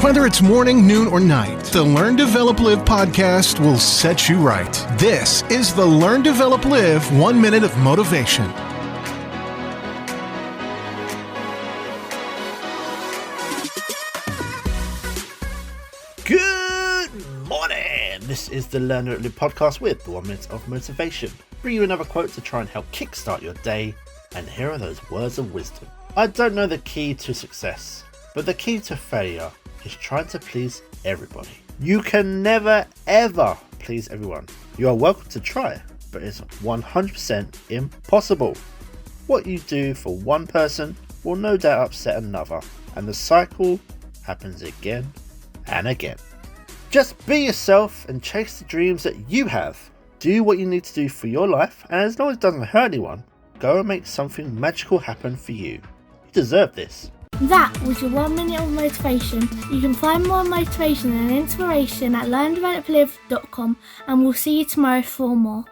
Whether it's morning, noon, or night, the Learn, Develop, Live podcast will set you right. This is the Learn, Develop, Live 1 Minute of Motivation. Good morning! This is the Learn, Develop, Live podcast with the 1 minute of motivation. Bring you another quote to try and help kickstart your day. And here are those words of wisdom. I don't know the key to success, but the key to failure is trying to please everybody. You can never ever please everyone. You are welcome to try, but it's 100% impossible. What you do for one person will no doubt upset another, and the cycle happens again and again. Just be yourself and chase the dreams that you have. Do what you need to do for your life, and as long as it doesn't hurt anyone, go and make something magical happen for you. You deserve this. That was your 1 minute of motivation. You can find more motivation and inspiration at learndeveloplive.com, and we'll see you tomorrow for more.